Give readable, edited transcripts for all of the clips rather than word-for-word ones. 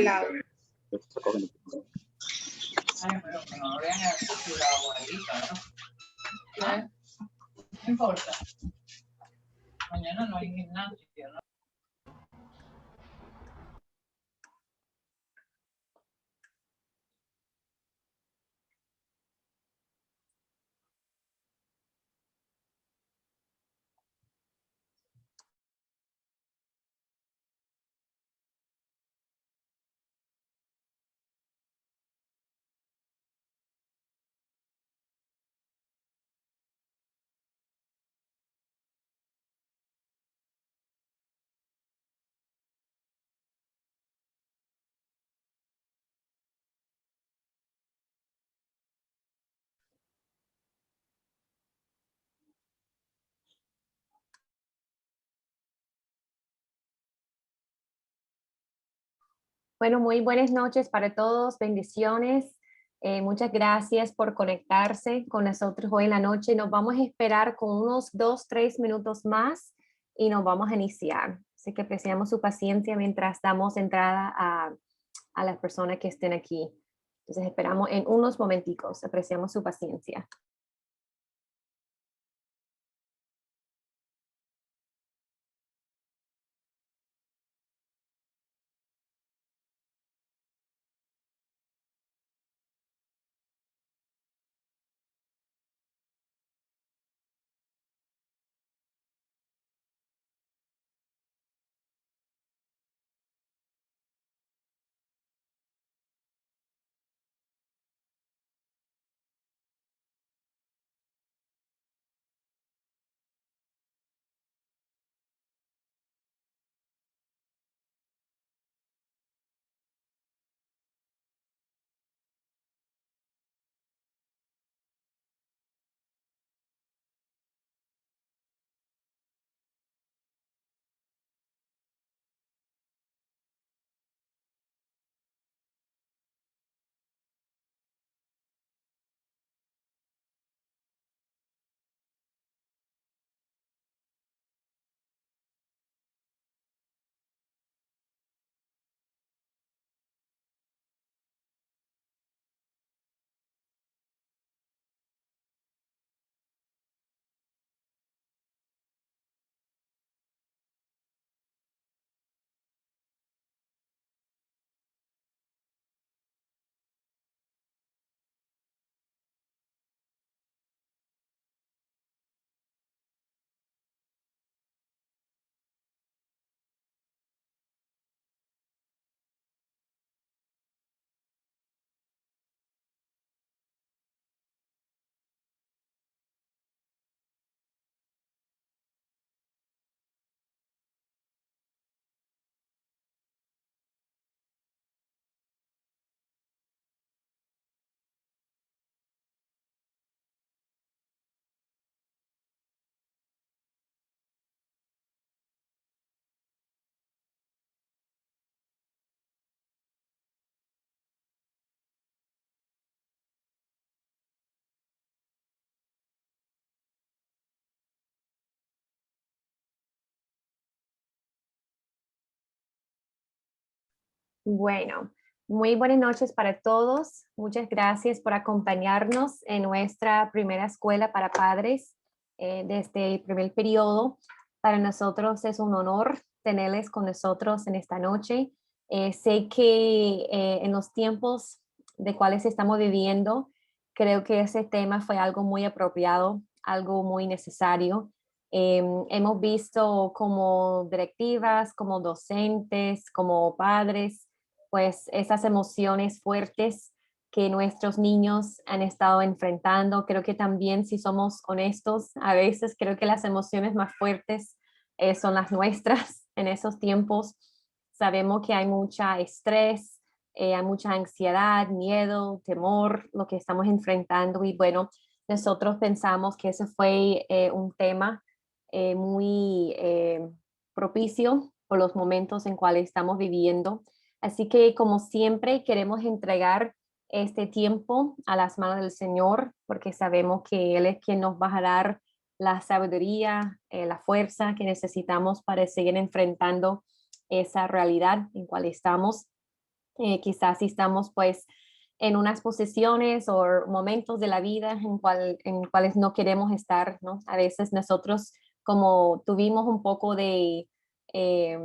lado. Ay, pero que no lo vean articulado ahí, claro. ¿Ah? No importa. Mañana no hay gimnasio, ¿no? Bueno, muy buenas noches para todos, bendiciones. Muchas gracias por conectarse con nosotros hoy en la noche. Nos vamos a esperar con unos 2, 3 minutos más y nos vamos a iniciar. Así que apreciamos su paciencia mientras damos entrada a las personas que estén aquí. Entonces esperamos en unos momenticos, apreciamos su paciencia. Bueno, muy buenas noches para todos. Muchas gracias por acompañarnos en nuestra primera escuela para padres de este primer periodo. Para nosotros es un honor tenerles con nosotros en esta noche. Sé que en los tiempos de cuales estamos viviendo, creo que ese tema fue algo muy apropiado, algo muy necesario. Hemos visto como directivas, como docentes, como padres, pues esas emociones fuertes que nuestros niños han estado enfrentando. Creo que también, si somos honestos, a veces creo que las emociones más fuertes son las nuestras en esos tiempos. Sabemos que hay mucha estrés, hay mucha ansiedad, miedo, temor, lo que estamos enfrentando. Y bueno, nosotros pensamos que ese fue un tema muy propicio por los momentos en cuales estamos viviendo. Así que, como siempre, queremos entregar este tiempo a las manos del Señor, porque sabemos que Él es quien nos va a dar la sabiduría, la fuerza que necesitamos para seguir enfrentando esa realidad en cual estamos. Quizás si estamos pues en unas posiciones o momentos de la vida en cuales no queremos estar, ¿no? A veces nosotros como tuvimos un poco de eh,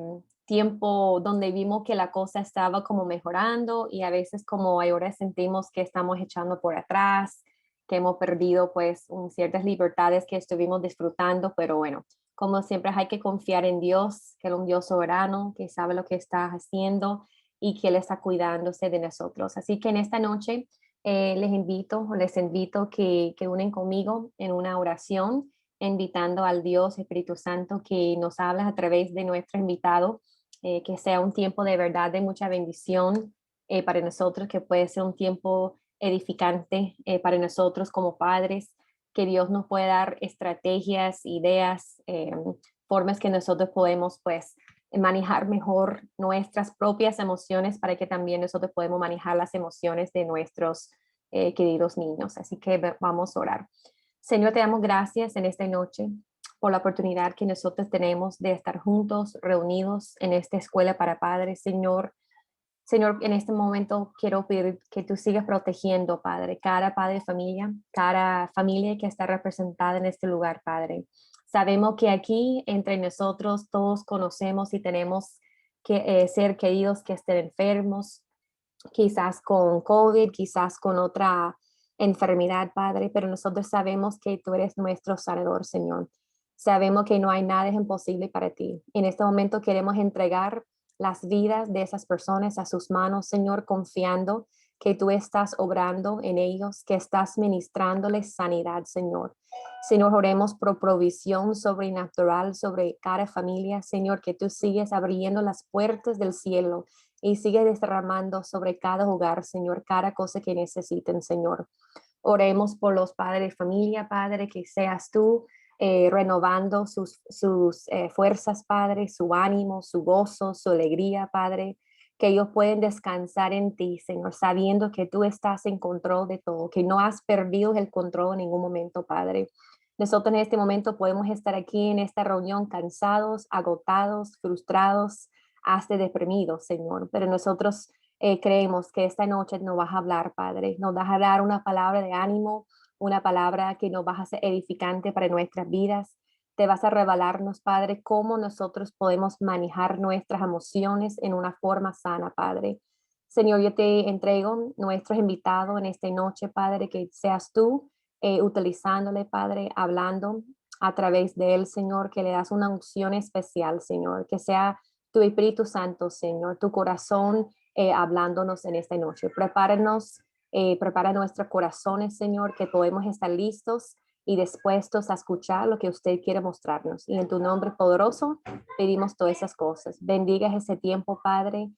tiempo donde vimos que la cosa estaba como mejorando y a veces como ahora sentimos que estamos echando por atrás, que hemos perdido pues ciertas libertades que estuvimos disfrutando, pero bueno, como siempre hay que confiar en Dios, que es un Dios soberano, que sabe lo que está haciendo y que Él está cuidándose de nosotros. Así que en esta noche les invito que unen conmigo en una oración, invitando al Dios Espíritu Santo que nos habla a través de nuestro invitado, que sea un tiempo de verdad de mucha bendición para nosotros, que puede ser un tiempo edificante para nosotros como padres, que Dios nos puede dar estrategias, ideas, formas que nosotros podemos pues manejar mejor nuestras propias emociones para que también nosotros podemos manejar las emociones de nuestros queridos niños. Así que vamos a orar. Señor, te damos gracias en esta noche por la oportunidad que nosotros tenemos de estar juntos, reunidos en esta escuela para padres, Señor. Señor, en este momento quiero pedir que tú sigas protegiendo, Padre, cada padre de familia, cada familia que está representada en este lugar, Padre. Sabemos que aquí entre nosotros todos conocemos y tenemos que ser queridos que estén enfermos, quizás con COVID, quizás con otra enfermedad, Padre, pero nosotros sabemos que tú eres nuestro sanador, Señor. Sabemos que no hay nada imposible para ti. En este momento queremos entregar las vidas de esas personas a sus manos, Señor, confiando que tú estás obrando en ellos, que estás ministrándoles sanidad, Señor. Señor, oremos por provisión sobrenatural sobre cada familia, Señor, que tú sigues abriendo las puertas del cielo y sigues derramando sobre cada hogar, Señor, cada cosa que necesiten, Señor. Oremos por los padres de familia, Padre, que seas tú renovando sus fuerzas, Padre, su ánimo, su gozo, su alegría, Padre, que ellos pueden descansar en ti, Señor, sabiendo que tú estás en control de todo, que no has perdido el control en ningún momento, Padre. Nosotros en este momento podemos estar aquí en esta reunión cansados, agotados, frustrados, hasta deprimidos, Señor, pero nosotros creemos que esta noche nos vas a hablar, Padre, nos vas a dar una palabra de ánimo, una palabra que nos vas a hacer edificante para nuestras vidas. Te vas a revelarnos, Padre, cómo nosotros podemos manejar nuestras emociones en una forma sana, Padre. Señor, yo te entrego nuestros invitados en esta noche, Padre, que seas tú utilizándole, Padre, hablando a través de él, Señor, que le das una unción especial, Señor, que sea tu Espíritu Santo, Señor, tu corazón hablándonos en esta noche. Prepáranos, prepara nuestros corazones, Señor, que podemos estar listos y dispuestos a escuchar lo que usted quiere mostrarnos. Y en tu nombre poderoso pedimos todas esas cosas. Bendiga ese tiempo, Padre.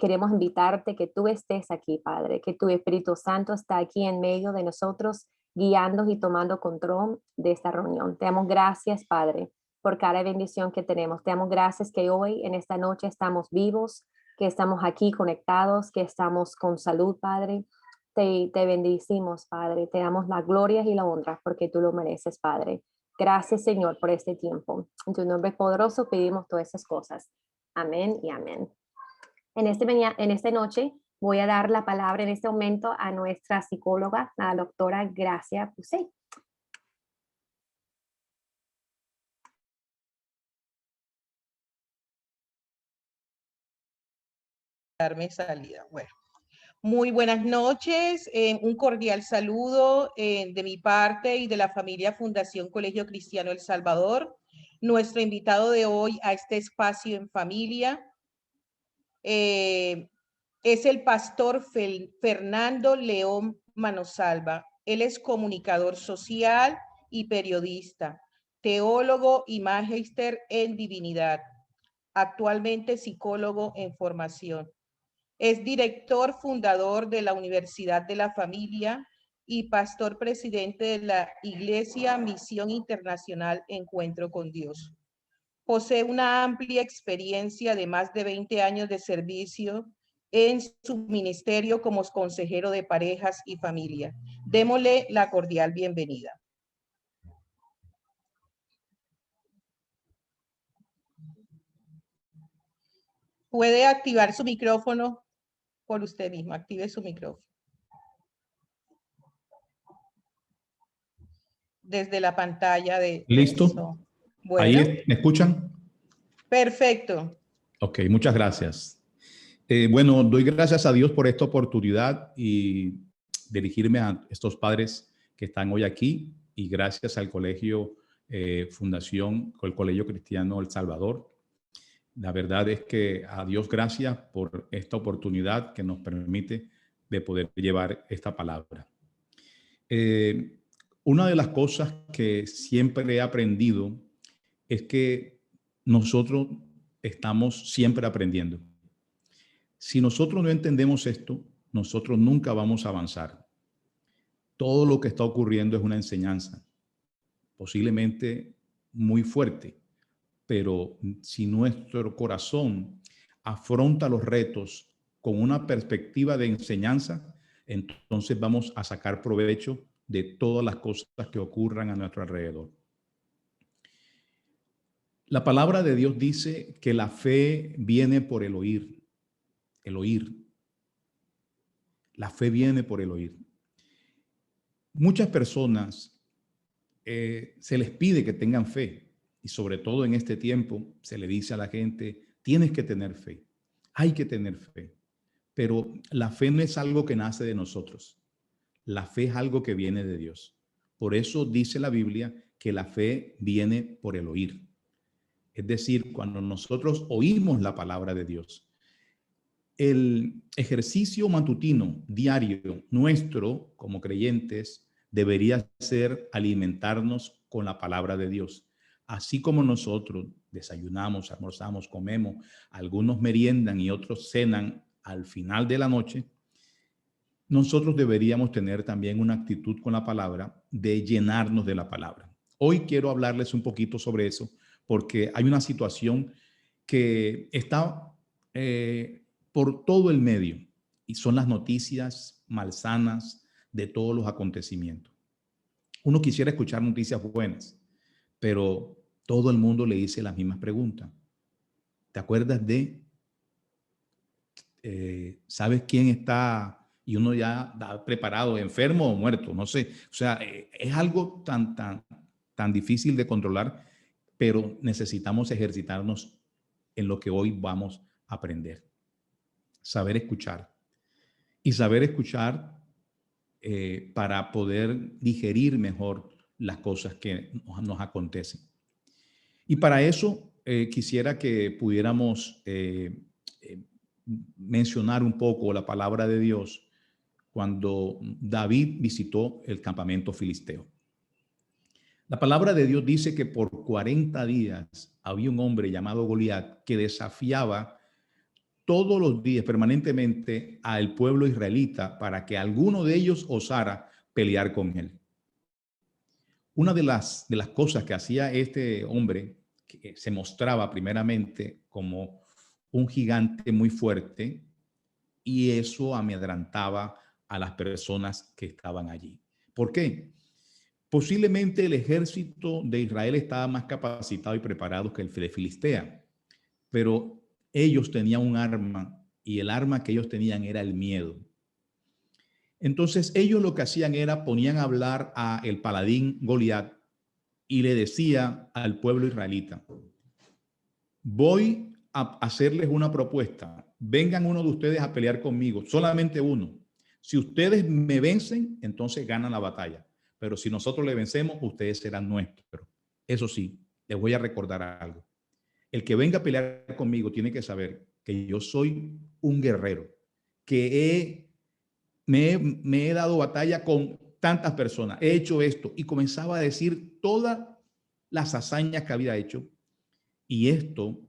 Queremos invitarte que tú estés aquí, Padre, que tu Espíritu Santo está aquí en medio de nosotros, guiando y tomando control de esta reunión. Te damos gracias, Padre, por cada bendición que tenemos. Te damos gracias que hoy, en esta noche, estamos vivos, que estamos aquí conectados, que estamos con salud, Padre. Te bendecimos, Padre. Te damos la gloria y la honra porque tú lo mereces, Padre. Gracias, Señor, por este tiempo. En tu nombre poderoso pedimos todas esas cosas. Amén y amén. En esta noche voy a dar la palabra en este momento a nuestra psicóloga, la doctora Gracia Pusey. Darme salida. Bueno, muy buenas noches, un cordial saludo de mi parte y de la familia Fundación Colegio Cristiano El Salvador. Nuestro invitado de hoy a este espacio en familia es el pastor Fernando León Manosalva. Él es comunicador social y periodista, teólogo y magíster en divinidad, actualmente psicólogo en formación. Es director fundador de la Universidad de la Familia y pastor presidente de la Iglesia Misión Internacional Encuentro con Dios. Posee una amplia experiencia de más de 20 años de servicio en su ministerio como consejero de parejas y familia. Démosle la cordial bienvenida. ¿Puede activar su micrófono? por usted mismo. Active su micrófono. Desde la pantalla de ¿Listo? eso. Bueno, ¿Me escuchan? perfecto. Ok, muchas gracias. Bueno, doy gracias a Dios por esta oportunidad y dirigirme a estos padres que están hoy aquí, y gracias al Colegio Fundación, el Colegio Cristiano El Salvador. La verdad es que a Dios gracias por esta oportunidad que nos permite de poder llevar esta palabra. Una de las cosas que siempre he aprendido es que nosotros estamos siempre aprendiendo. Si nosotros no entendemos esto, nosotros nunca vamos a avanzar. Todo lo que está ocurriendo es una enseñanza, posiblemente muy fuerte, pero si nuestro corazón afronta los retos con una perspectiva de enseñanza, entonces vamos a sacar provecho de todas las cosas que ocurran a nuestro alrededor. La palabra de Dios dice que la fe viene por el oír. El oír. La fe viene por el oír. Muchas personas se les pide que tengan fe, y sobre todo en este tiempo se le dice a la gente, tienes que tener fe, hay que tener fe. Pero la fe no es algo que nace de nosotros. La fe es algo que viene de Dios. Por eso dice la Biblia que la fe viene por el oír. Es decir, cuando nosotros oímos la palabra de Dios. El ejercicio matutino diario nuestro como creyentes debería ser alimentarnos con la palabra de Dios. Así como nosotros desayunamos, almorzamos, comemos, algunos meriendan y otros cenan al final de la noche, nosotros deberíamos tener también una actitud con la palabra de llenarnos de la palabra. Hoy quiero hablarles un poquito sobre eso, porque hay una situación que está por todo el medio, y son las noticias malsanas de todos los acontecimientos. Uno quisiera escuchar noticias buenas, pero todo el mundo le dice las mismas preguntas. ¿Te acuerdas de? ¿Sabes quién está? Y uno ya está preparado, enfermo o muerto, no sé. O sea, es algo tan difícil de controlar, pero necesitamos ejercitarnos en lo que hoy vamos a aprender. Saber escuchar. Y saber escuchar para poder digerir mejor las cosas que nos acontecen. Y para eso quisiera que pudiéramos mencionar un poco la palabra de Dios cuando David visitó el campamento filisteo. La palabra de Dios dice que por 40 días había un hombre llamado Goliat que desafiaba todos los días permanentemente al pueblo israelita para que alguno de ellos osara pelear con él. Una de las cosas que hacía este hombre, que se mostraba primeramente como un gigante muy fuerte, y eso amedrentaba a las personas que estaban allí. ¿Por qué? Posiblemente el ejército de Israel estaba más capacitado y preparado que el de Filistea, pero ellos tenían un arma, y el arma que ellos tenían era el miedo. Entonces ellos lo que hacían era ponían a hablar a el paladín Goliat y le decía al pueblo israelita, voy a hacerles una propuesta, vengan uno de ustedes a pelear conmigo, solamente uno. Si ustedes me vencen, entonces ganan la batalla, pero si nosotros le vencemos, ustedes serán nuestros. Eso sí, les voy a recordar algo. El que venga a pelear conmigo tiene que saber que yo soy un guerrero, que me he dado batalla con tantas personas, he hecho esto, y comenzaba a decir todas las hazañas que había hecho, y esto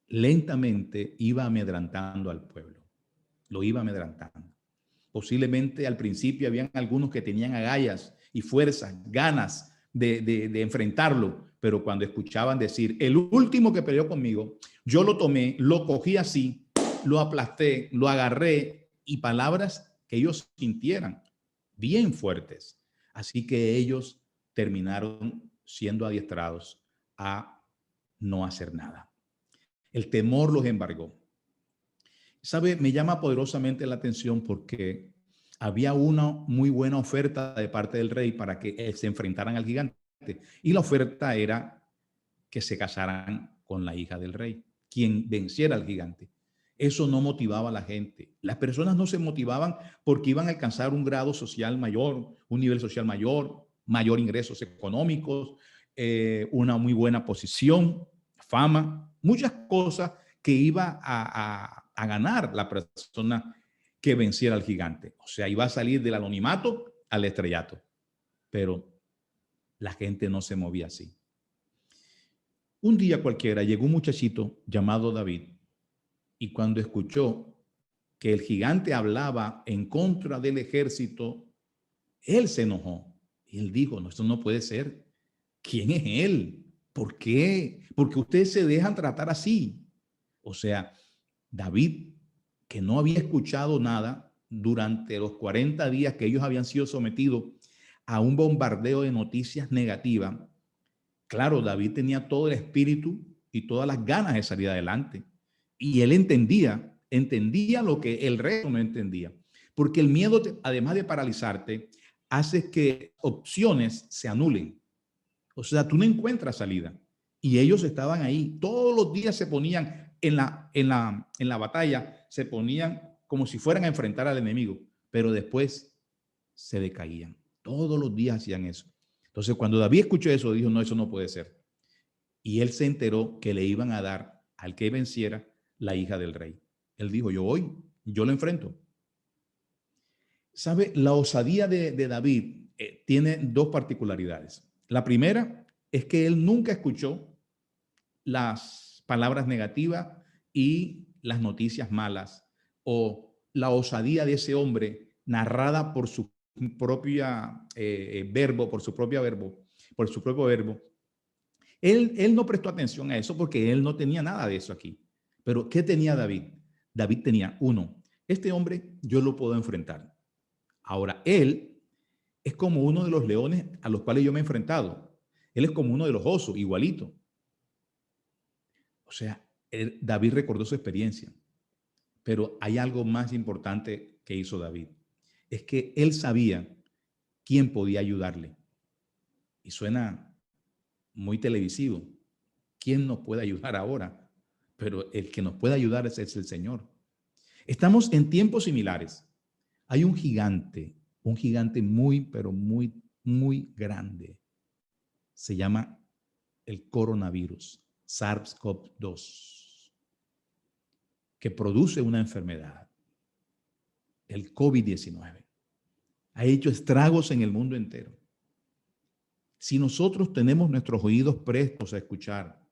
lentamente iba amedrantando al pueblo, lo iba amedrantando. Posiblemente al principio habían algunos que tenían agallas y fuerzas, ganas de enfrentarlo, pero cuando escuchaban decir, el último que peleó conmigo, yo lo tomé, lo cogí así, lo aplasté, lo agarré, y palabras que ellos sintieran bien fuertes. Así que ellos terminaron siendo adiestrados a no hacer nada. El temor los embargó. ¿Sabe? Me llama poderosamente la atención porque había una muy buena oferta de parte del rey para que se enfrentaran al gigante. Y la oferta era que se casaran con la hija del rey, quien venciera al gigante. Eso no motivaba a la gente. Las personas no se motivaban porque iban a alcanzar un grado social mayor, un nivel social mayor, mayor ingresos económicos, una muy buena posición, fama, muchas cosas que iba a ganar la persona que venciera al gigante. O sea, iba a salir del anonimato al estrellato. Pero la gente no se movía así. Un día cualquiera llegó un muchachito llamado David y cuando escuchó que el gigante hablaba en contra del ejército, él se enojó. Y él dijo, no, esto no puede ser. ¿Quién es él? ¿Por qué? Porque ustedes se dejan tratar así. O sea, David, que no había escuchado nada durante los 40 días que ellos habían sido sometidos a un bombardeo de noticias negativas. Claro, David tenía todo el espíritu y todas las ganas de salir adelante. Y él entendía lo que el resto no entendía. Porque el miedo, además de paralizarte, hace que opciones se anulen. O sea, tú no encuentras salida. Y ellos estaban ahí. Todos los días se ponían en la batalla, se ponían como si fueran a enfrentar al enemigo. Pero después se decaían. Todos los días hacían eso. Entonces, cuando David escuchó eso, dijo, no, eso no puede ser. Y él se enteró que le iban a dar al que venciera la hija del rey. Él dijo, yo voy, yo lo enfrento. ¿Sabe? La osadía de David tiene dos particularidades. La primera es que él nunca escuchó las palabras negativas y las noticias malas o la osadía de ese hombre narrada por su propia por su propio verbo. Él no prestó atención a eso porque él no tenía nada de eso aquí. Pero ¿qué tenía David? David tenía uno, este hombre yo lo puedo enfrentar. Ahora, él es como uno de los leones a los cuales yo me he enfrentado. Él es como uno de los osos, igualito. O sea, David recordó su experiencia. Pero hay algo más importante que hizo David. Es que él sabía quién podía ayudarle. Y suena muy televisivo. ¿Quién nos puede ayudar ahora? Pero el que nos puede ayudar es el Señor. Estamos en tiempos similares. Hay un gigante muy, pero muy, muy grande. Se llama el coronavirus, SARS-CoV-2, que produce una enfermedad, el COVID-19. Ha hecho estragos en el mundo entero. Si nosotros tenemos nuestros oídos prestos a escuchar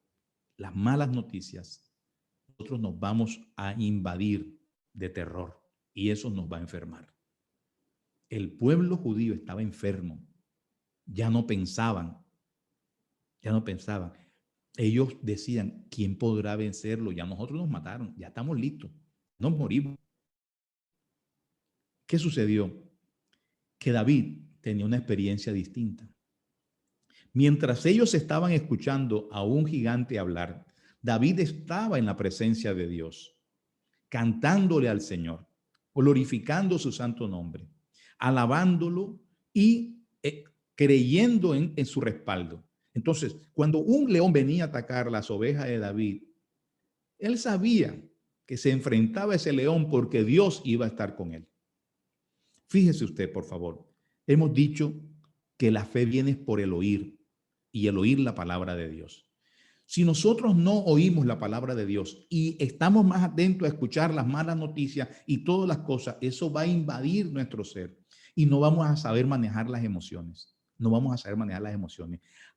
las malas noticias, nosotros nos vamos a invadir de terror y eso nos va a enfermar. El pueblo judío estaba enfermo. Ya no pensaban. Ellos decían, ¿quién podrá vencerlo? Ya nosotros nos mataron, ya estamos listos, nos morimos. ¿Qué sucedió? Que David tenía una experiencia distinta. Mientras ellos estaban escuchando a un gigante hablar, David estaba en la presencia de Dios, cantándole al Señor, glorificando su santo nombre, alabándolo y creyendo en su respaldo. Entonces, cuando un león venía a atacar las ovejas de David, él sabía que se enfrentaba a ese león porque Dios iba a estar con él. Fíjese usted, por favor. Hemos dicho que la fe viene por el oír y el oír la palabra de Dios. Si nosotros no oímos la palabra de Dios y estamos más atentos a escuchar las malas noticias y todas las cosas, eso va a invadir nuestro ser y no vamos a saber manejar las emociones.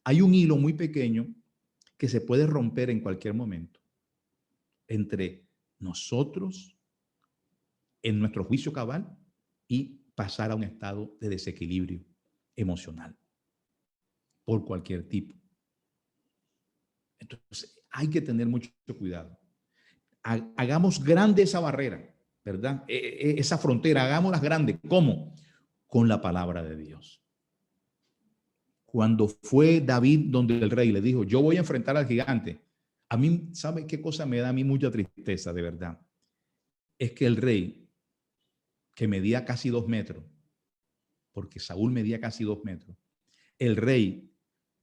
Hay un hilo muy pequeño que se puede romper en cualquier momento entre nosotros en nuestro juicio cabal y pasar a un estado de desequilibrio emocional por cualquier tipo. Entonces, hay que tener mucho cuidado. Hagamos grande esa barrera, ¿verdad? Esa frontera, hagámosla grande. ¿Cómo? Con la palabra de Dios. Cuando fue David donde el rey le dijo, yo voy a enfrentar al gigante, a mí, ¿sabe qué cosa me da a mí mucha tristeza, de verdad? es que el rey, que medía casi 2 metros, porque Saúl medía casi 2 metros, el rey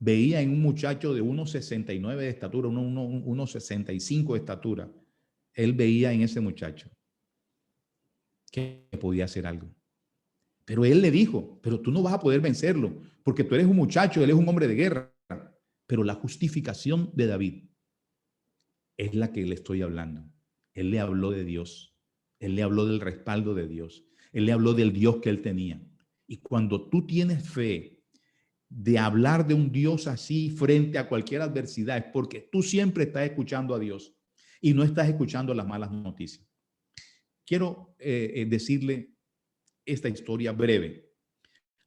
veía en un muchacho de 1,69 de estatura, 1,65 de estatura, él veía en ese muchacho que podía hacer algo. Pero él le dijo, pero tú no vas a poder vencerlo, porque tú eres un muchacho, él es un hombre de guerra. Pero la justificación de David es la que le estoy hablando. Él le habló de Dios. Él le habló del respaldo de Dios. Él le habló del Dios que él tenía. Y cuando tú tienes fe de hablar de un Dios así frente a cualquier adversidad, es porque tú siempre estás escuchando a Dios y no estás escuchando las malas noticias. Quiero decirle esta historia breve.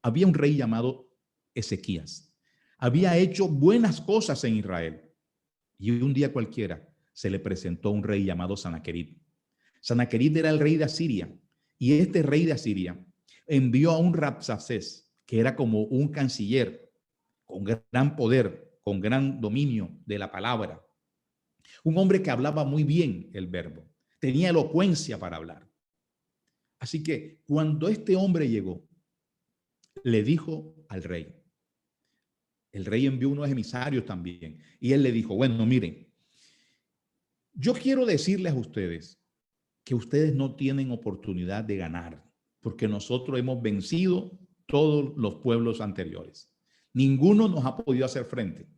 Había un rey llamado Ezequías. Había hecho buenas cosas en Israel. Y un día cualquiera se le presentó un rey llamado Sanaquerib. Sanaquerib era el rey de Asiria. Y este rey de Asiria envió a un Rabsacés, que era como un canciller, con gran poder, con gran dominio de la palabra. Un hombre que hablaba muy bien el verbo. Tenía elocuencia para hablar. Así que cuando este hombre llegó, le dijo al rey, el rey envió unos emisarios también, y él le dijo, bueno, miren, yo quiero decirles a ustedes que ustedes no tienen oportunidad de ganar, porque nosotros hemos vencido todos los pueblos anteriores. Ninguno nos ha podido hacer frente.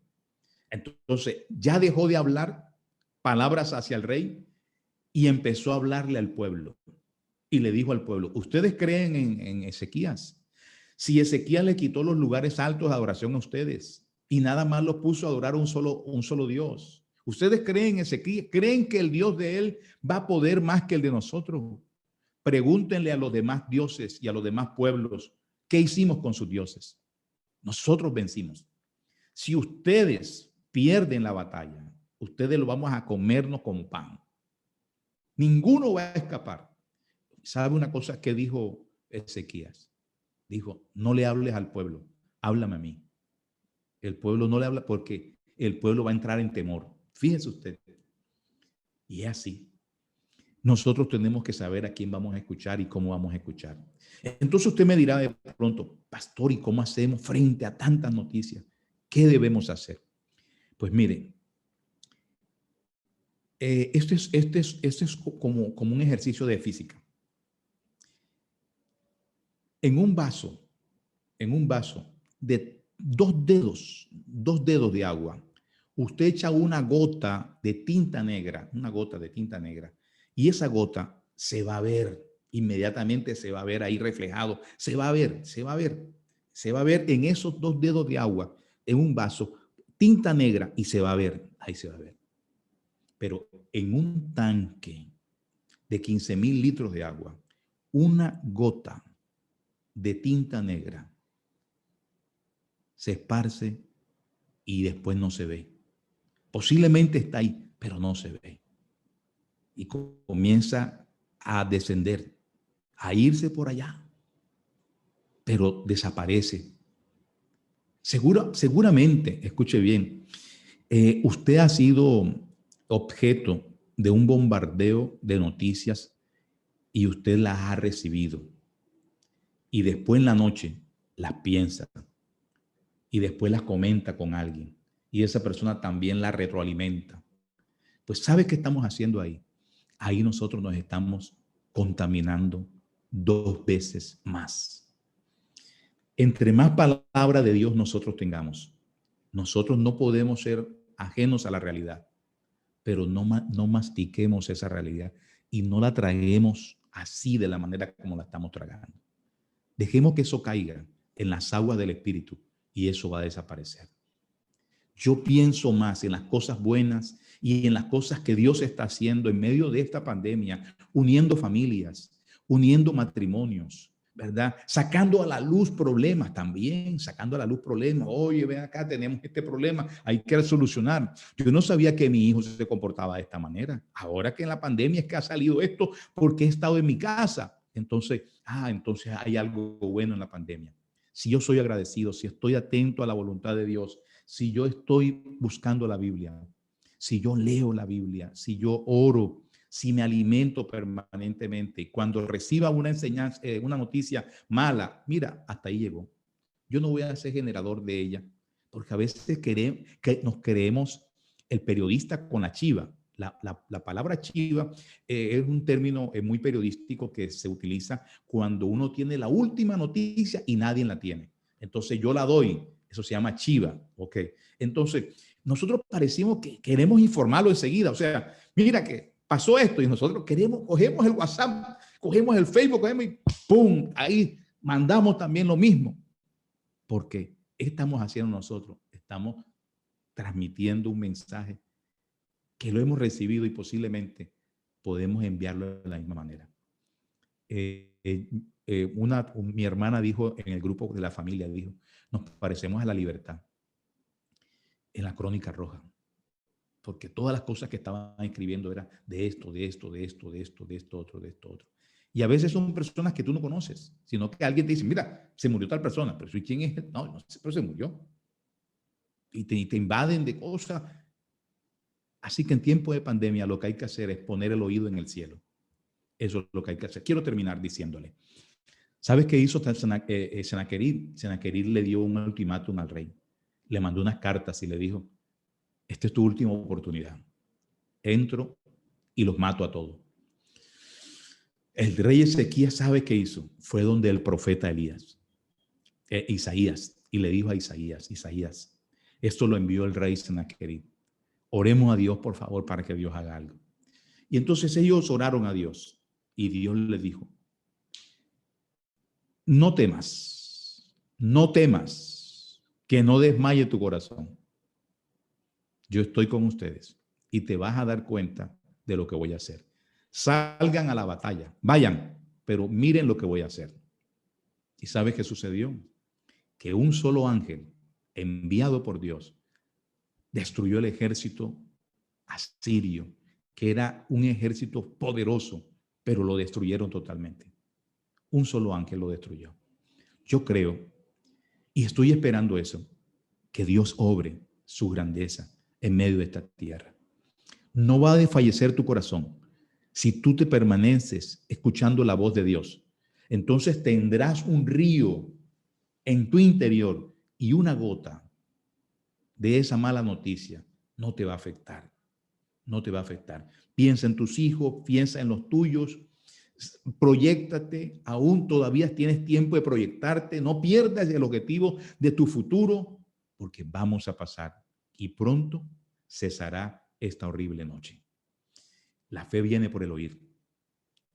Entonces, ya dejó de hablar palabras hacia el rey y empezó a hablarle al pueblo. Y le dijo al pueblo, ¿ustedes creen en Ezequías? Si Ezequías le quitó los lugares altos de adoración a ustedes y nada más los puso a adorar un solo Dios. ¿Ustedes creen en Ezequías? ¿Creen que el Dios de él va a poder más que el de nosotros? Pregúntenle a los demás dioses y a los demás pueblos, ¿qué hicimos con sus dioses? Nosotros vencimos. Si ustedes pierden la batalla, ustedes lo vamos a comernos como pan. Ninguno va a escapar. ¿Sabe una cosa que dijo Ezequías? Dijo, no le hables al pueblo, háblame a mí. El pueblo no le habla porque el pueblo va a entrar en temor. Fíjese usted. Y es así. Nosotros tenemos que saber a quién vamos a escuchar y cómo vamos a escuchar. Entonces usted me dirá de pronto, pastor, ¿y cómo hacemos frente a tantas noticias? ¿Qué debemos hacer? Pues mire, este es como un ejercicio de física. En un vaso de dos dedos de agua, usted echa una gota de tinta negra, y esa gota se va a ver, inmediatamente se va a ver ahí reflejado, se va a ver en esos 2 dedos de agua, en un vaso, tinta negra, y se va a ver, ahí se va a ver. Pero en un tanque de 15,000 litros de agua, una gota de tinta negra se esparce y después no se ve. Posiblemente está ahí, pero no se ve. Y comienza a descender, a irse por allá, pero desaparece. Seguramente, escuche bien, usted ha sido objeto de un bombardeo de noticias y usted las ha recibido. Y después en la noche las piensa y después las comenta con alguien y esa persona también la retroalimenta. Pues ¿sabe qué estamos haciendo ahí? Ahí nosotros nos estamos contaminando 2 veces más. Entre más palabra de Dios nosotros tengamos, nosotros no podemos ser ajenos a la realidad, pero no mastiquemos esa realidad y no la traguemos así de la manera como la estamos tragando. Dejemos que eso caiga en las aguas del Espíritu y eso va a desaparecer. Yo pienso más en las cosas buenas y en las cosas que Dios está haciendo en medio de esta pandemia, uniendo familias, uniendo matrimonios, ¿verdad? Sacando a la luz problemas también, Oye, ven acá, tenemos este problema, hay que solucionar. Yo no sabía que mi hijo se comportaba de esta manera. Ahora que en la pandemia es que ha salido esto porque he estado en mi casa. Entonces hay algo bueno en la pandemia. Si yo soy agradecido, si estoy atento a la voluntad de Dios, si yo estoy buscando la Biblia, si yo leo la Biblia, si yo oro, si me alimento permanentemente, cuando reciba una enseñanza, una noticia mala, mira, hasta ahí llegó. Yo no voy a ser generador de ella, porque a veces nos creemos el periodista con la chiva. La palabra chiva es un término muy periodístico que se utiliza cuando uno tiene la última noticia y nadie la tiene. Entonces yo la doy, eso se llama chiva, ¿ok? Entonces nosotros parecimos que queremos informarlo enseguida, o sea, mira que pasó esto y nosotros cogemos el WhatsApp, cogemos el Facebook, cogemos y ¡pum! Ahí mandamos también lo mismo. Porque ¿qué estamos haciendo nosotros? Estamos transmitiendo un mensaje que lo hemos recibido y posiblemente podemos enviarlo de la misma manera. Mi hermana dijo en el grupo de la familia, dijo, nos parecemos a la libertad en la Crónica Roja, porque todas las cosas que estaban escribiendo eran de esto, de esto, de esto, de esto, de esto, otro, de esto, otro. Y a veces son personas que tú no conoces, sino que alguien te dice, mira, se murió tal persona, pero ¿quién es? No, no sé, pero se murió. Y te invaden de cosas. Así que en tiempo de pandemia lo que hay que hacer es poner el oído en el cielo. Eso es lo que hay que hacer. Quiero terminar diciéndole, ¿sabes qué hizo Sennacherib? Sennacherib le dio un ultimátum al rey. Le mandó unas cartas y le dijo, esta es tu última oportunidad. Entro y los mato a todos. El rey Ezequías sabe qué hizo. Fue donde el profeta Isaías, y le dijo a Isaías, esto lo envió el rey Sennacherib. Oremos a Dios, por favor, para que Dios haga algo. Y entonces ellos oraron a Dios y Dios les dijo, no temas, que no desmaye tu corazón. Yo estoy con ustedes y te vas a dar cuenta de lo que voy a hacer. Salgan a la batalla, vayan, pero miren lo que voy a hacer. ¿Y sabes qué sucedió? Que un solo ángel enviado por Dios destruyó el ejército asirio, que era un ejército poderoso, pero lo destruyeron totalmente. Un solo ángel lo destruyó. Yo creo, y estoy esperando eso, que Dios obre su grandeza en medio de esta tierra. No va a desfallecer tu corazón si tú te permaneces escuchando la voz de Dios. Entonces tendrás un río en tu interior y una gota de esa mala noticia no te va a afectar. No te va a afectar. Piensa en tus hijos, piensa en los tuyos, proyéctate, aún todavía tienes tiempo de proyectarte, no pierdas el objetivo de tu futuro, porque vamos a pasar y pronto cesará esta horrible noche. La fe viene por el oír.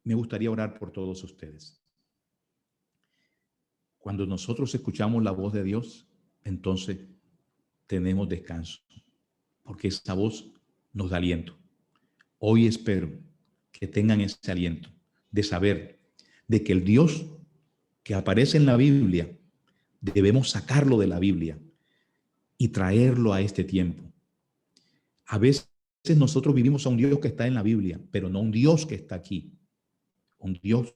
Me gustaría orar por todos ustedes. Cuando nosotros escuchamos la voz de Dios, entonces tenemos descanso, porque esa voz nos da aliento. Hoy espero que tengan ese aliento de saber de que el Dios que aparece en la Biblia, debemos sacarlo de la Biblia y traerlo a este tiempo. A veces nosotros vivimos a un Dios que está en la Biblia, pero no un Dios que está aquí. Un Dios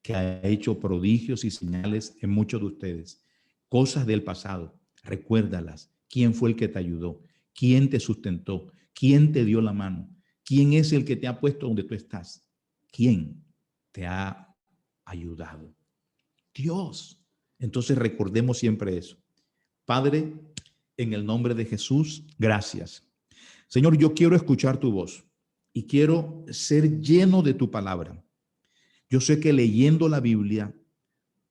que ha hecho prodigios y señales en muchos de ustedes. Cosas del pasado, recuérdalas. ¿Quién fue el que te ayudó? ¿Quién te sustentó? ¿Quién te dio la mano? ¿Quién es el que te ha puesto donde tú estás? ¿Quién te ha ayudado? Dios. Entonces recordemos siempre eso. Padre, en el nombre de Jesús, gracias. Señor, yo quiero escuchar tu voz y quiero ser lleno de tu palabra. Yo sé que leyendo la Biblia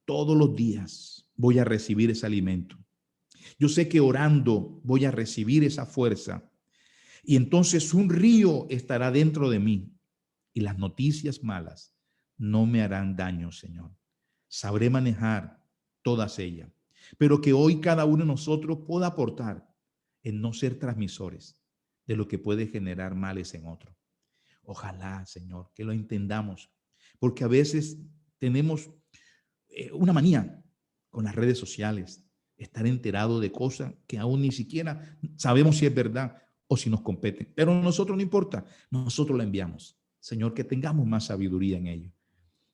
todos los días voy a recibir ese alimento. Yo sé que orando voy a recibir esa fuerza. Y entonces un río estará dentro de mí y las noticias malas no me harán daño, Señor. Sabré manejar todas ellas, pero que hoy cada uno de nosotros pueda aportar en no ser transmisores de lo que puede generar males en otro. Ojalá, Señor, que lo entendamos, porque a veces tenemos una manía con las redes sociales, estar enterado de cosas que aún ni siquiera sabemos si es verdad o si nos competen, pero a nosotros no importa, nosotros la enviamos. Señor, que tengamos más sabiduría en ello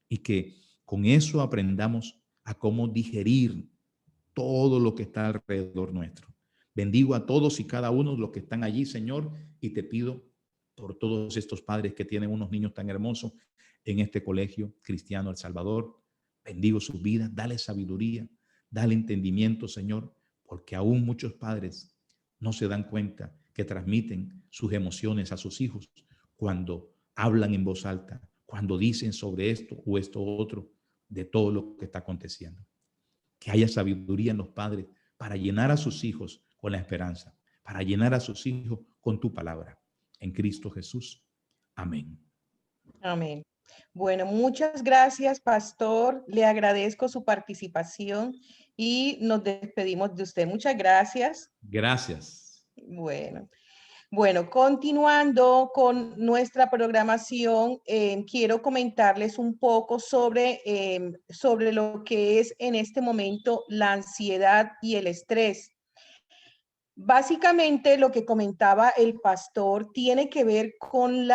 y que con eso aprendamos a cómo digerir todo lo que está alrededor nuestro. Bendigo a todos y cada uno de los que están allí, Señor, y te pido por todos estos padres que tienen unos niños tan hermosos en este colegio cristiano El Salvador. Bendigo sus vidas, dale sabiduría, dale entendimiento, Señor, porque aún muchos padres no se dan cuenta que transmiten sus emociones a sus hijos cuando hablan en voz alta, cuando dicen sobre esto o esto otro, de todo lo que está aconteciendo. Que haya sabiduría en los padres para llenar a sus hijos con la esperanza, para llenar a sus hijos con tu palabra. En Cristo Jesús. Amén. Amén. Bueno, muchas gracias, pastor. Le agradezco su participación y nos despedimos de usted. Muchas gracias. Gracias. Bueno, continuando con nuestra programación, quiero comentarles un poco sobre lo que es en este momento la ansiedad y el estrés. Básicamente, lo que comentaba el pastor tiene que ver con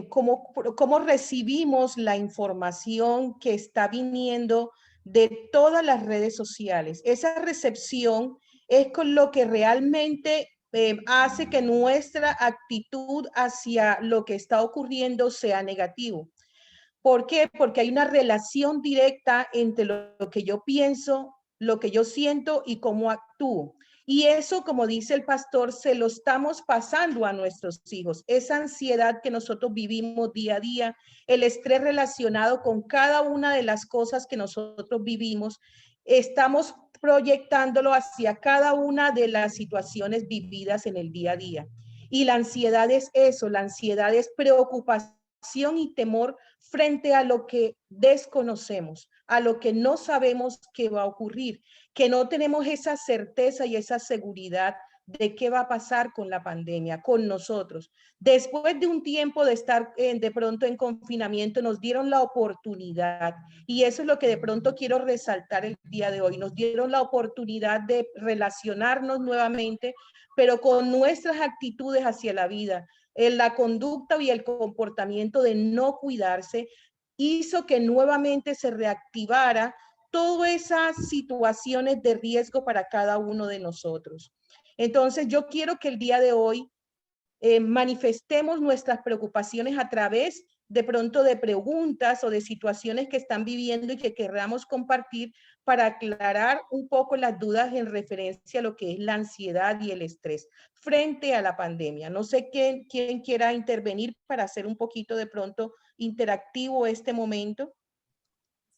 cómo recibimos la información que está viniendo de todas las redes sociales. Esa recepción es con lo que realmente hace que nuestra actitud hacia lo que está ocurriendo sea negativo. ¿Por qué? Porque hay una relación directa entre lo que yo pienso, lo que yo siento y cómo actúo. Y eso, como dice el pastor, se lo estamos pasando a nuestros hijos. Esa ansiedad que nosotros vivimos día a día, el estrés relacionado con cada una de las cosas que nosotros vivimos, estamos proyectándolo hacia cada una de las situaciones vividas en el día a día. Y la ansiedad es eso, la ansiedad es preocupación y temor frente a lo que desconocemos, a lo que no sabemos que va a ocurrir, que no tenemos esa certeza y esa seguridad de qué va a pasar con la pandemia, con nosotros. Después de un tiempo de estar de pronto en confinamiento, nos dieron la oportunidad, y eso es lo que de pronto quiero resaltar el día de hoy, nos dieron la oportunidad de relacionarnos nuevamente, pero con nuestras actitudes hacia la vida, en la conducta y el comportamiento de no cuidarse, hizo que nuevamente se reactivara todas esas situaciones de riesgo para cada uno de nosotros. Entonces, yo quiero que el día de hoy manifestemos nuestras preocupaciones a través de pronto de preguntas o de situaciones que están viviendo y que queramos compartir para aclarar un poco las dudas en referencia a lo que es la ansiedad y el estrés frente a la pandemia. No sé quién quiera intervenir para hacer un poquito de pronto interactivo este momento.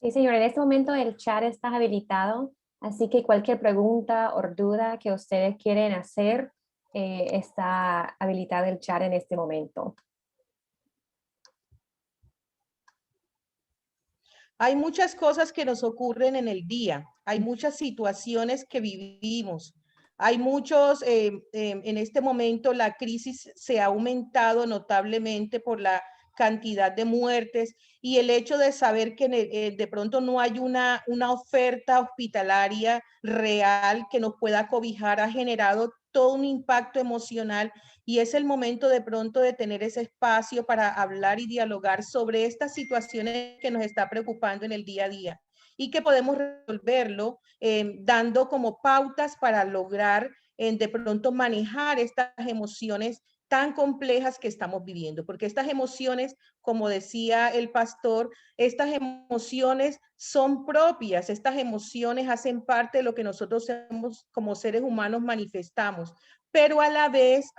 Sí, señor, en este momento el chat está habilitado, así que cualquier pregunta o duda que ustedes quieren hacer, está habilitado el chat en este momento. Hay muchas cosas que nos ocurren en el día, hay muchas situaciones que vivimos, hay muchos, en este momento la crisis se ha aumentado notablemente por la cantidad de muertes y el hecho de saber que de pronto no hay una oferta hospitalaria real que nos pueda cobijar ha generado todo un impacto emocional y es el momento de pronto de tener ese espacio para hablar y dialogar sobre estas situaciones que nos está preocupando en el día a día y que podemos resolverlo dando como pautas para lograr de pronto manejar estas emociones tan complejas que estamos viviendo, porque estas emociones, como decía el pastor, estas emociones son propias, estas emociones hacen parte de lo que nosotros como seres humanos manifestamos, pero a la vez,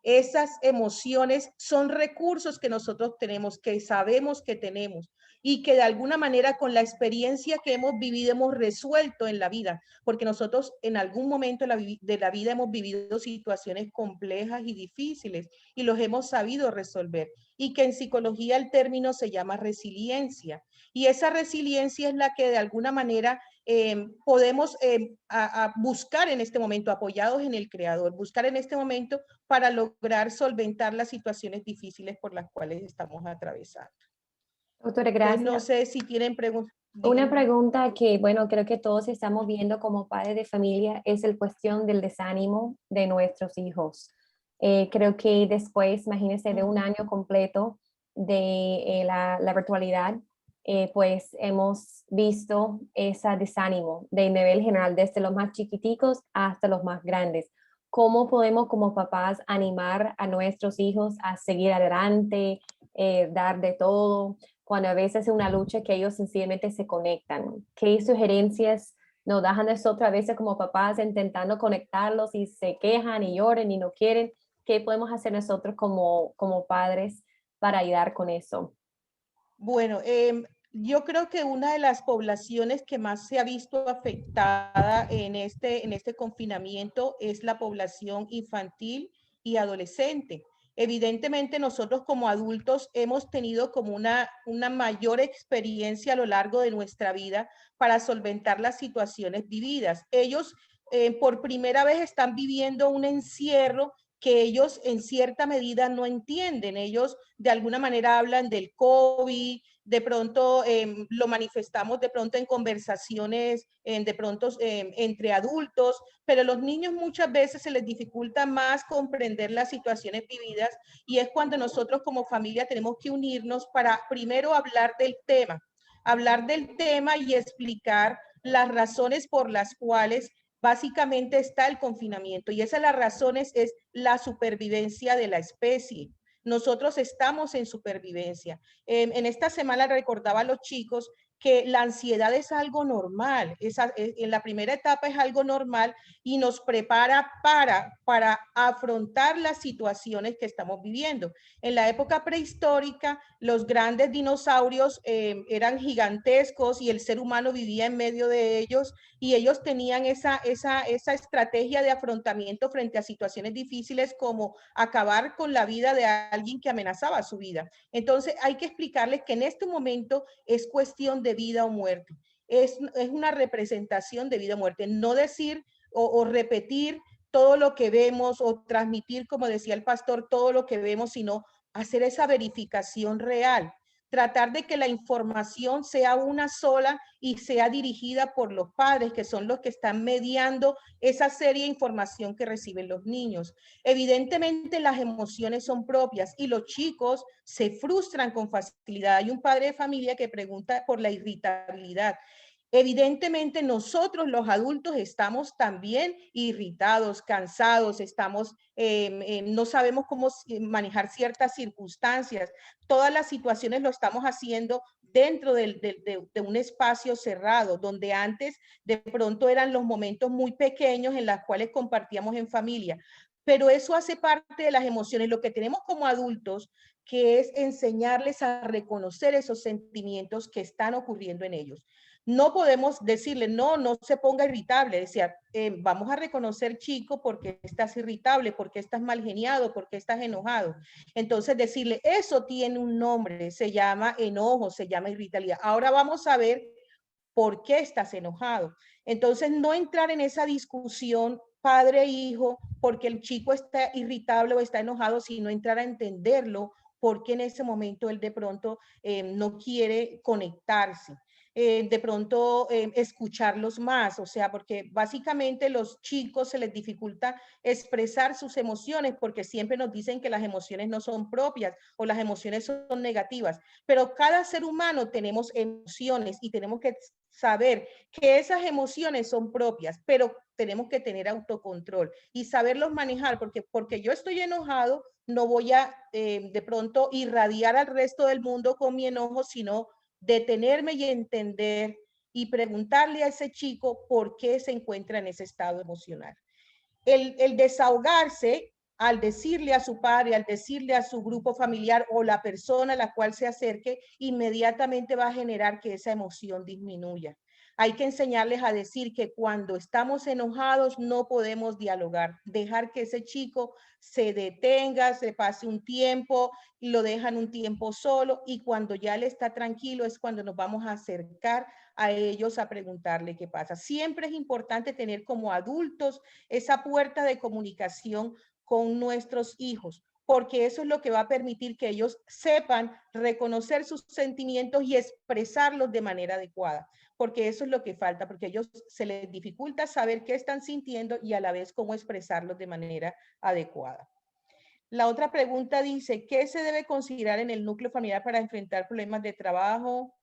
esas emociones son recursos que nosotros tenemos, que sabemos que tenemos y que de alguna manera con la experiencia que hemos vivido hemos resuelto en la vida, porque nosotros en algún momento de la vida hemos vivido situaciones complejas y difíciles y los hemos sabido resolver y que en psicología el término se llama resiliencia y esa resiliencia es la que de alguna manera podemos buscar en este momento, apoyados en el Creador, buscar en este momento para lograr solventar las situaciones difíciles por las cuales estamos atravesando. Doctora, gracias. Entonces, no sé si tienen preguntas. Una pregunta que, bueno, creo que todos estamos viendo como padres de familia es la cuestión del desánimo de nuestros hijos. Creo que después, imagínense, de un año completo de la virtualidad, pues hemos visto ese desánimo de nivel general, desde los más chiquiticos hasta los más grandes. cómo podemos como papás animar a nuestros hijos a seguir adelante, dar de todo, cuando a veces es una lucha que ellos sencillamente se conectan. ¿Qué sugerencias nos dan a nosotros a veces como papás intentando conectarlos y se quejan y lloran y no quieren? ¿Qué podemos hacer nosotros como padres para ayudar con eso? Bueno, yo creo que una de las poblaciones que más se ha visto afectada en este confinamiento es la población infantil y adolescente. Evidentemente, nosotros como adultos hemos tenido como una mayor experiencia a lo largo de nuestra vida para solventar las situaciones vividas. Ellos por primera vez están viviendo un encierro que ellos en cierta medida no entienden. Ellos de alguna manera hablan del COVID, de pronto lo manifestamos de pronto en conversaciones, de pronto entre adultos, pero a los niños muchas veces se les dificulta más comprender las situaciones vividas y es cuando nosotros como familia tenemos que unirnos para primero hablar del tema y explicar las razones por las cuales básicamente está el confinamiento y esa de las razones es la supervivencia de la especie. Nosotros estamos en supervivencia. En esta semana recordaba a los chicos que la ansiedad es algo normal, en la primera etapa es algo normal y nos prepara para afrontar las situaciones que estamos viviendo. En la época prehistórica, los grandes dinosaurios eran gigantescos y el ser humano vivía en medio de ellos y ellos tenían esa estrategia de afrontamiento frente a situaciones difíciles como acabar con la vida de alguien que amenazaba su vida. Entonces hay que explicarles que en este momento es cuestión de vida o muerte. Es una representación de vida o muerte. No decir o repetir todo lo que vemos o transmitir, como decía el pastor, todo lo que vemos, sino hacer esa verificación real. Tratar de que la información sea una sola y sea dirigida por los padres, que son los que están mediando esa serie de información que reciben los niños. Evidentemente las emociones son propias y los chicos se frustran con facilidad. Hay un padre de familia que pregunta por la irritabilidad. Evidentemente nosotros los adultos estamos también irritados, cansados, no sabemos cómo manejar ciertas circunstancias. Todas las situaciones lo estamos haciendo dentro de un espacio cerrado, donde antes de pronto eran los momentos muy pequeños en los cuales compartíamos en familia. Pero eso hace parte de las emociones. Lo que tenemos como adultos, que es enseñarles a reconocer esos sentimientos que están ocurriendo en ellos. No podemos decirle, no se ponga irritable, decía, vamos a reconocer, chico, porque estás irritable, porque estás mal geniado, porque estás enojado. Entonces decirle, eso tiene un nombre, se llama enojo, se llama irritabilidad. Ahora vamos a ver por qué estás enojado. Entonces no entrar en esa discusión padre e hijo, porque el chico está irritable o está enojado, sino entrar a entenderlo, porque en ese momento él de pronto no quiere conectarse. De pronto escucharlos más, o sea, porque básicamente los chicos se les dificulta expresar sus emociones porque siempre nos dicen que las emociones no son propias o las emociones son negativas, pero cada ser humano tenemos emociones y tenemos que saber que esas emociones son propias, pero tenemos que tener autocontrol y saberlos manejar porque yo estoy enojado, no voy a de pronto irradiar al resto del mundo con mi enojo, sino detenerme y entender y preguntarle a ese chico por qué se encuentra en ese estado emocional. El desahogarse al decirle a su padre, al decirle a su grupo familiar o la persona a la cual se acerque, inmediatamente va a generar que esa emoción disminuya. Hay que enseñarles a decir que cuando estamos enojados no podemos dialogar, dejar que ese chico se detenga, se pase un tiempo, lo dejan un tiempo solo y cuando ya él está tranquilo es cuando nos vamos a acercar a ellos a preguntarle qué pasa. Siempre es importante tener como adultos esa puerta de comunicación con nuestros hijos, porque eso es lo que va a permitir que ellos sepan reconocer sus sentimientos y expresarlos de manera adecuada, porque eso es lo que falta, porque a ellos se les dificulta saber qué están sintiendo y a la vez cómo expresarlos de manera adecuada. La otra pregunta dice, ¿qué se debe considerar en el núcleo familiar para enfrentar problemas de trabajo,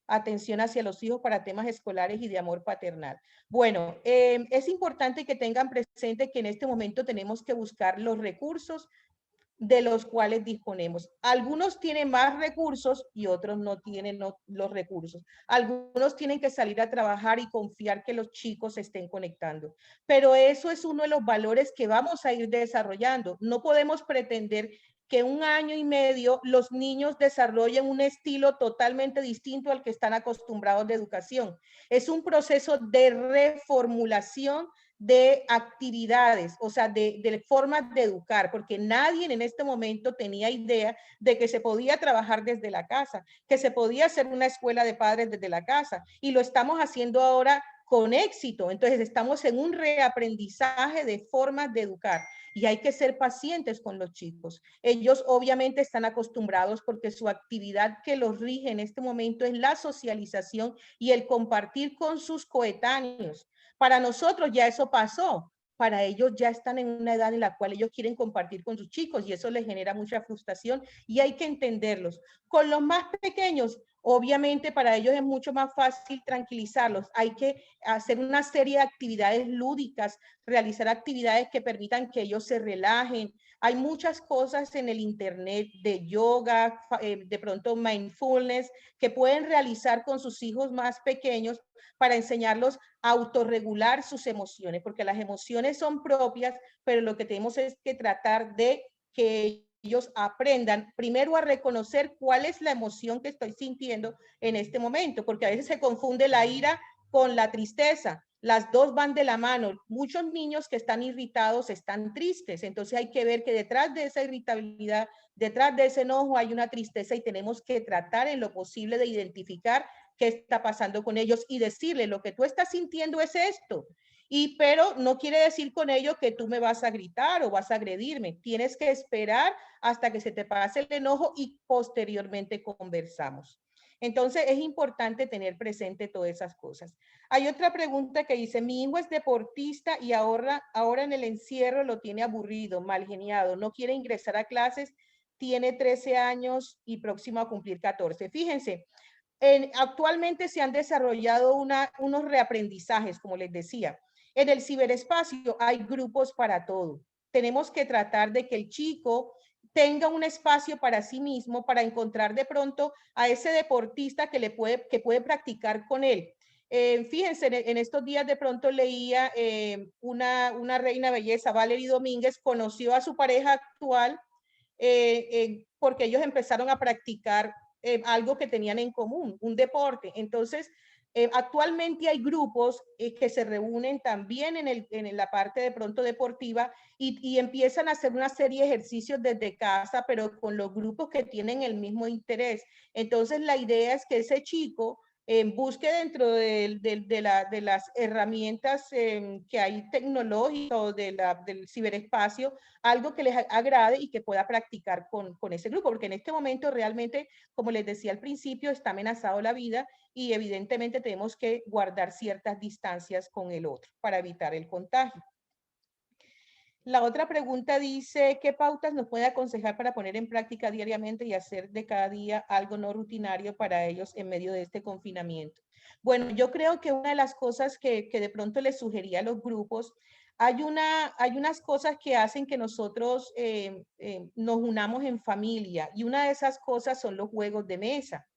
atención hacia los hijos para temas escolares y de amor paternal. Bueno, es importante que tengan presente que en este momento tenemos que buscar los recursos de los cuales disponemos. Algunos tienen más recursos y otros no tienen los recursos. Algunos tienen que salir a trabajar y confiar que los chicos se estén conectando. Pero eso es uno de los valores que vamos a ir desarrollando. No podemos pretender que 1 año y medio los niños desarrollen un estilo totalmente distinto al que están acostumbrados de educación. Es un proceso de reformulación de actividades, o sea, de formas de educar, porque nadie en este momento tenía idea de que se podía trabajar desde la casa, que se podía hacer una escuela de padres desde la casa, y lo estamos haciendo ahora con éxito. Entonces estamos en un reaprendizaje de formas de educar y hay que ser pacientes con los chicos. Ellos obviamente están acostumbrados porque su actividad que los rige en este momento es la socialización y el compartir con sus coetáneos. Para nosotros ya eso pasó. Para ellos ya están en una edad en la cual ellos quieren compartir con sus chicos y eso les genera mucha frustración y hay que entenderlos. Con los más pequeños, obviamente para ellos es mucho más fácil tranquilizarlos. Hay que hacer una serie de actividades lúdicas, realizar actividades que permitan que ellos se relajen. Hay muchas cosas en el internet de yoga, de pronto mindfulness, que pueden realizar con sus hijos más pequeños para enseñarlos a autorregular sus emociones, porque las emociones son propias, pero lo que tenemos es que tratar de que ellos aprendan primero a reconocer cuál es la emoción que estoy sintiendo en este momento, porque a veces se confunde la ira con la tristeza. Las dos van de la mano. Muchos niños que están irritados están tristes, entonces hay que ver que detrás de esa irritabilidad, detrás de ese enojo hay una tristeza y tenemos que tratar en lo posible de identificar qué está pasando con ellos y decirle lo que tú estás sintiendo es esto. Pero no quiere decir con ello que tú me vas a gritar o vas a agredirme. Tienes que esperar hasta que se te pase el enojo y posteriormente conversamos. Entonces es importante tener presente todas esas cosas. Hay otra pregunta que dice, mi hijo es deportista y ahora en el encierro lo tiene aburrido, mal geniado, no quiere ingresar a clases, tiene 13 años y próximo a cumplir 14. Fíjense, actualmente se han desarrollado unos reaprendizajes, como les decía. En el ciberespacio hay grupos para todo. Tenemos que tratar de que el chico tenga un espacio para sí mismo, para encontrar de pronto a ese deportista que puede practicar con él. Fíjense, en estos días de pronto leía una reina belleza, Valerie Domínguez, conoció a su pareja actual porque ellos empezaron a practicar algo que tenían en común, un deporte. Entonces, actualmente hay grupos que se reúnen también en la parte de pronto deportiva y empiezan a hacer una serie de ejercicios desde casa, pero con los grupos que tienen el mismo interés. Entonces, la idea es que ese chico busque dentro de las herramientas que hay tecnológicas o del ciberespacio, algo que les agrade y que pueda practicar con ese grupo, porque en este momento realmente, como les decía al principio, está amenazado la vida y evidentemente tenemos que guardar ciertas distancias con el otro para evitar el contagio. La otra pregunta dice, ¿qué pautas nos puede aconsejar para poner en práctica diariamente y hacer de cada día algo no rutinario para ellos en medio de este confinamiento? Bueno, yo creo que una de las cosas que de pronto les sugería a los grupos, hay unas cosas que hacen que nosotros nos unamos en familia y una de esas cosas son los juegos de mesa.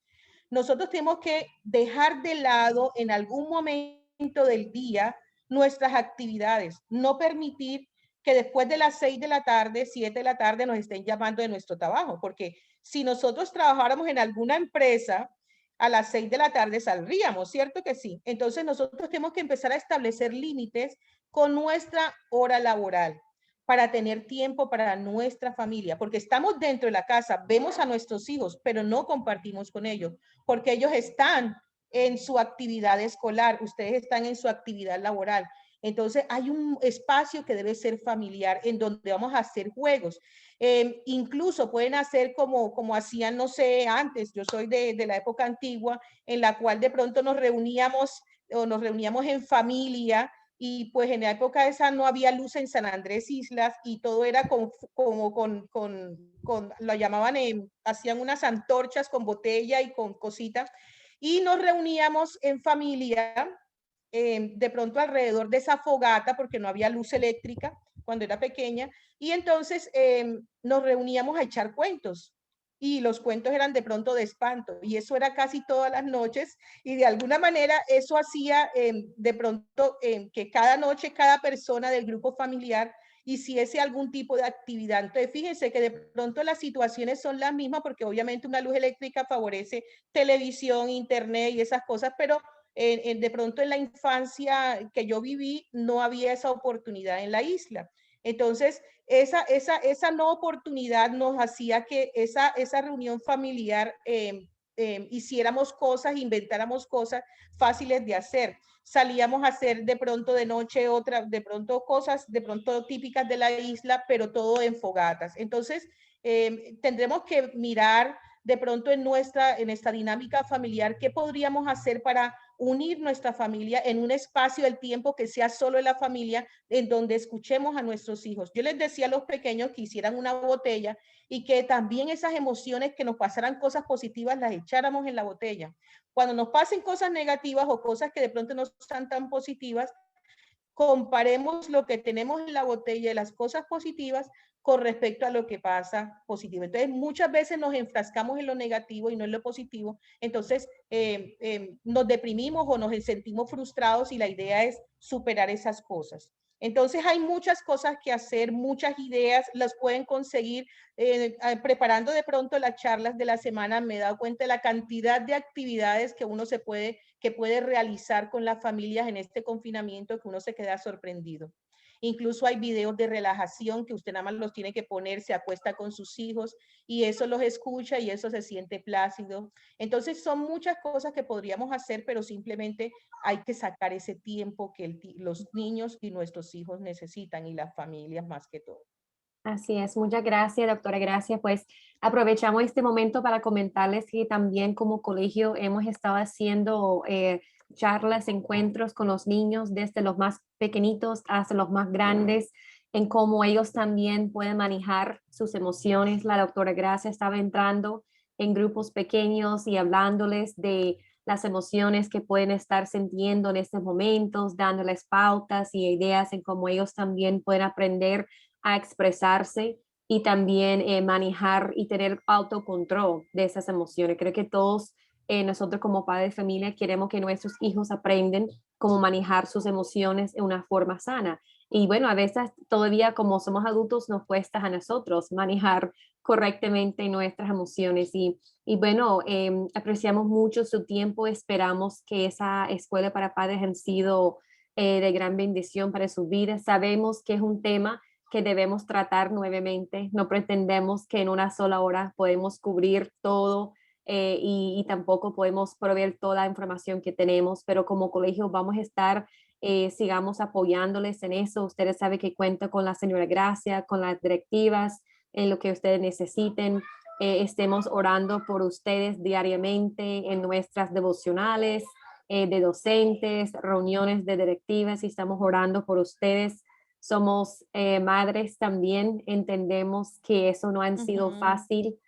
Nosotros tenemos que dejar de lado en algún momento del día nuestras actividades, no permitir que después de las 6 de la tarde, 7 de la tarde nos estén llamando de nuestro trabajo, porque si nosotros trabajáramos en alguna empresa, a las 6 de la tarde saldríamos, ¿cierto que sí? Entonces nosotros tenemos que empezar a establecer límites con nuestra hora laboral para tener tiempo para nuestra familia, porque estamos dentro de la casa, vemos a nuestros hijos, pero no compartimos con ellos, porque ellos están en su actividad escolar, ustedes están en su actividad laboral. Entonces hay un espacio que debe ser familiar en donde vamos a hacer juegos. Incluso pueden hacer como hacían, no sé, antes, yo soy de la época antigua, en la cual de pronto nos reuníamos en familia y pues en la época esa no había luz en San Andrés Islas y todo era lo llamaban, hacían unas antorchas con botella y con cositas y nos reuníamos en familia, de pronto alrededor de esa fogata, porque no había luz eléctrica cuando era pequeña, y entonces nos reuníamos a echar cuentos. Y los cuentos eran de pronto de espanto, y eso era casi todas las noches, y de alguna manera eso hacía de pronto que cada noche cada persona del grupo familiar hiciese algún tipo de actividad. Entonces, fíjense que de pronto las situaciones son las mismas, porque obviamente una luz eléctrica favorece televisión, internet y esas cosas, pero de pronto en la infancia que yo viví no había esa oportunidad en la isla. Entonces, esa no oportunidad nos hacía que esa reunión familiar hiciéramos cosas, inventáramos cosas fáciles de hacer. Salíamos a hacer de pronto de noche de pronto cosas, de pronto típicas de la isla, pero todo en fogatas. Entonces, tendremos que mirar de pronto en esta dinámica familiar, ¿qué podríamos hacer para unir nuestra familia en un espacio del tiempo que sea solo en la familia, en donde escuchemos a nuestros hijos? Yo les decía a los pequeños que hicieran una botella y que también esas emociones, que nos pasaran cosas positivas, las echáramos en la botella. Cuando nos pasen cosas negativas o cosas que de pronto no están tan positivas, comparemos lo que tenemos en la botella de las cosas positivas con respecto a lo que pasa positivo. Entonces, muchas veces nos enfrascamos en lo negativo y no en lo positivo. Entonces, nos deprimimos o nos sentimos frustrados, y la idea es superar esas cosas. Entonces, hay muchas cosas que hacer, muchas ideas, las pueden conseguir preparando de pronto las charlas de la semana. Me he dado cuenta de la cantidad de actividades que uno puede realizar con las familias en este confinamiento, que uno se queda sorprendido. Incluso hay videos de relajación que usted nada más los tiene que poner, se acuesta con sus hijos y eso los escucha y eso se siente plácido. Entonces son muchas cosas que podríamos hacer, pero simplemente hay que sacar ese tiempo que los niños y nuestros hijos necesitan, y las familias más que todo. Así es, muchas gracias, doctora. Gracias. Pues aprovechamos este momento para comentarles que también como colegio hemos estado haciendo charlas, encuentros con los niños, desde los más pequeñitos hasta los más grandes, en cómo ellos también pueden manejar sus emociones. La doctora Gracia estaba entrando en grupos pequeños y hablándoles de las emociones que pueden estar sintiendo en estos momentos, dándoles pautas y ideas en cómo ellos también pueden aprender a expresarse y también manejar y tener autocontrol de esas emociones. Creo que todos nosotros como padres de familia queremos que nuestros hijos aprendan cómo manejar sus emociones de una forma sana. Y bueno, a veces todavía como somos adultos nos cuesta a nosotros manejar correctamente nuestras emociones. Y bueno, apreciamos mucho su tiempo. Esperamos que esa escuela para padres han sido de gran bendición para su vida. Sabemos que es un tema que debemos tratar nuevamente. No pretendemos que en una sola hora podemos cubrir todo y tampoco podemos proveer toda la información que tenemos, pero como colegio vamos a estar, sigamos apoyándoles en eso. Ustedes saben que cuento con la señora Gracia, con las directivas, en lo que ustedes necesiten. Estemos orando por ustedes diariamente en nuestras devocionales de docentes, reuniones de directivas, y estamos orando por ustedes. Somos madres también, entendemos que eso no ha sido fácil,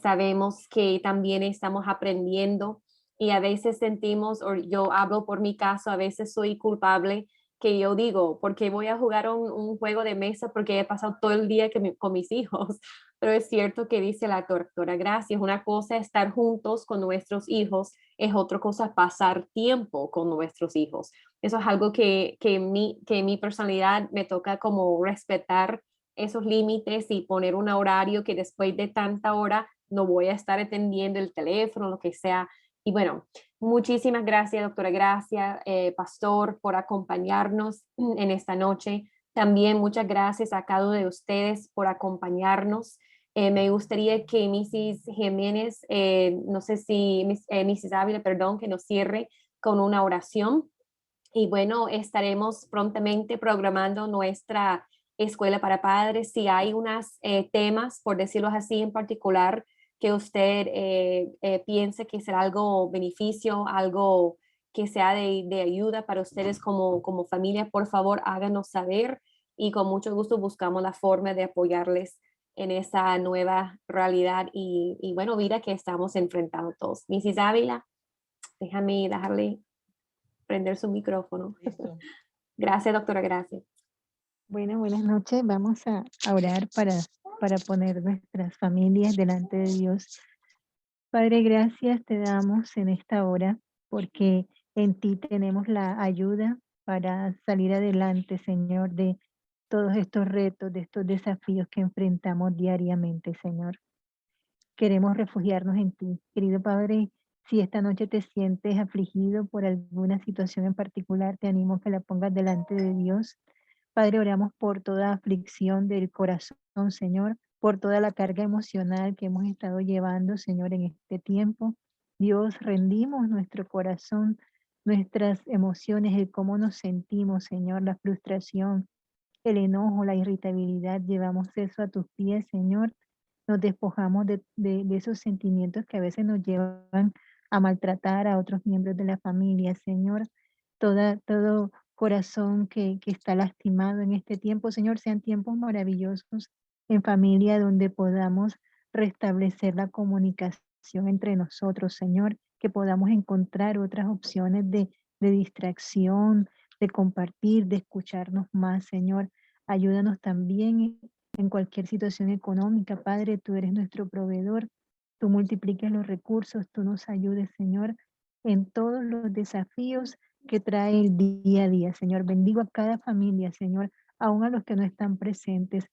sabemos que también estamos aprendiendo y a veces sentimos, o yo hablo por mi caso, a veces soy culpable, que yo digo, ¿por qué voy a jugar un juego de mesa? Porque he pasado todo el día con mis hijos. Pero es cierto que dice la doctora Gracia, una cosa es estar juntos con nuestros hijos, es otra cosa pasar tiempo con nuestros hijos. Eso es algo que mi personalidad me toca como respetar esos límites y poner un horario que después de tanta hora no voy a estar atendiendo el teléfono, lo que sea. Y bueno, muchísimas gracias, doctora Gracia, pastor, por acompañarnos en esta noche. También muchas gracias a cada uno de ustedes por acompañarnos. Me gustaría que Mrs. Jiménez, no sé si Mrs. Ávila, perdón, que nos cierre con una oración. Y bueno, estaremos prontamente programando nuestra escuela para padres. Si hay unos temas, por decirlo así, en particular, que usted piense que será algo beneficio, algo que sea de ayuda para ustedes como familia, por favor, háganos saber y con mucho gusto buscamos la forma de apoyarles en esa nueva realidad y bueno, vida que estamos enfrentando todos. Mrs. Ávila. Déjame dejarle prender su micrófono. Listo. Gracias, doctora, gracias. Bueno, buenas noches. Vamos a orar para poner nuestras familias delante de Dios. Padre, gracias te damos en esta hora porque en ti tenemos la ayuda para salir adelante, Señor, de todos estos retos, de estos desafíos que enfrentamos diariamente, Señor. Queremos refugiarnos en ti. Querido Padre, si esta noche te sientes afligido por alguna situación en particular, te animo a que la pongas delante de Dios. Padre, oramos por toda aflicción del corazón, Señor, por toda la carga emocional que hemos estado llevando, Señor, en este tiempo. Dios, rendimos nuestro corazón, nuestras emociones, el cómo nos sentimos, Señor, la frustración, el enojo, la irritabilidad, llevamos eso a tus pies, Señor. Nos despojamos de esos sentimientos que a veces nos llevan a maltratar a otros miembros de la familia, Señor. Todo corazón que está lastimado en este tiempo, Señor, sean tiempos maravillosos en familia donde podamos restablecer la comunicación entre nosotros, Señor, que podamos encontrar otras opciones de distracción, de compartir, de escucharnos más, Señor. Ayúdanos también en cualquier situación económica, Padre, tú eres nuestro proveedor, tú multipliques los recursos, tú nos ayudes, Señor, en todos los desafíos que trae el día a día, Señor. Bendigo a cada familia, Señor, aún a los que no están presentes.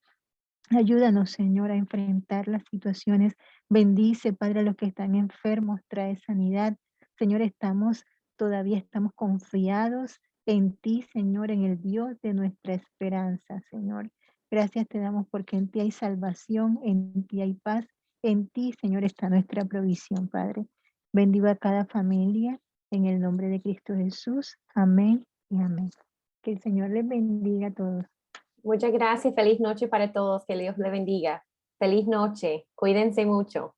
Ayúdanos, Señor, a enfrentar las situaciones. Bendice, Padre, a los que están enfermos, trae sanidad. Señor, todavía estamos confiados en ti, Señor, en el Dios de nuestra esperanza, Señor. Gracias te damos porque en ti hay salvación, en ti hay paz, en ti, Señor, está nuestra provisión, Padre. Bendigo a cada familia en el nombre de Cristo Jesús. Amén y amén. Que el Señor les bendiga a todos. Muchas gracias. Feliz noche para todos. Que Dios le bendiga. Feliz noche. Cuídense mucho.